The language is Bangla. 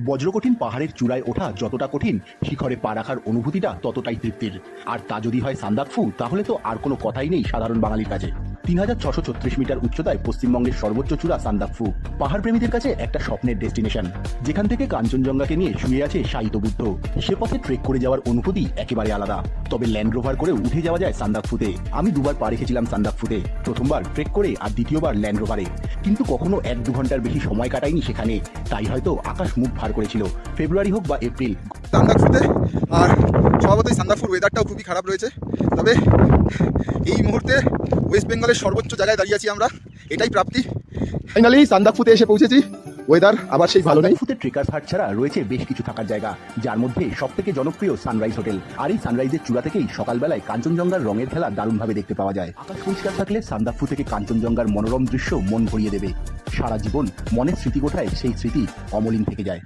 বজ্রকঠিন পাহাড়ের চূড়ায় ওঠা যতটা কঠিন, শিখরে পা রাখার অনুভূতিটা ততটাই তৃপ্তির। আর তা যদি হয় সান্দাকফু, তাহলে তো আর কোনো কথাই নেই সাধারণ বাঙালির কাছে। 3636 মিটার উচ্চতায় পশ্চিমবঙ্গের সর্বোচ্চ চূড়া সান্দাকফু পাহাড় প্রেমীদের কাছে একটা স্বপ্নের ডেস্টিনেশন, যেখান থেকে কাঞ্চনজঙ্ঘাকে নিয়ে শুয়ে আছে শায়িত বুদ্ধ। সে পথে ট্রেক করে যাওয়ার অনুভূতি একেবারে আলাদা। তবে ল্যান্ড রোভার করে উঠে যাওয়া যায় সান্দাকফুতে। আমি দুবার পা রেখেছিলাম সান্দাকফুতে, প্রথমবার ট্রেক করে আর দ্বিতীয়বার ল্যান্ড রোভারে। কিন্তু কখনো 1-2 ঘন্টার বেশি সময় কাটাইনি সেখানে। তাই হয়তো আকাশ মুখ ভার করেছিল, ফেব্রুয়ারি হোক বা এপ্রিল। সান্দাকফুতে আর স্বভাবতই সান্দাকফুর ওয়েদারটাও খুবই খারাপ রয়েছে। তবে এই মুহূর্তে ওয়েস্ট বেঙ্গলের সর্বোচ্চ জায়গায় দাঁড়িয়ে আছি আমরা, এটাই প্রাপ্তি। ফাইনালি সান্দাকফুতে এসে পৌঁছেছি। ওয়েদার আবার সেই ভালো নেই। সান্দাকফুতে ট্রেকার হাট ছাড়া রয়েছে বেশ কিছু থাকার জায়গা, যার মধ্যে সবথেকে জনপ্রিয় সানরাইজ হোটেল। আর এই সানরাইজের চূড়া থেকেই সকালবেলায় কাঞ্চনজঙ্ঘার রঙের খেলা দারুণভাবে দেখতে পাওয়া যায়। আকাশ পরিষ্কার থাকলে সান্দাকফু থেকে কাঞ্চনজঙ্ঘার মনোরম দৃশ্য মন ভরিয়ে দেবে। সারা জীবন মনের স্মৃতি কোঠায় সেই স্মৃতি অমলিন থেকে যায়।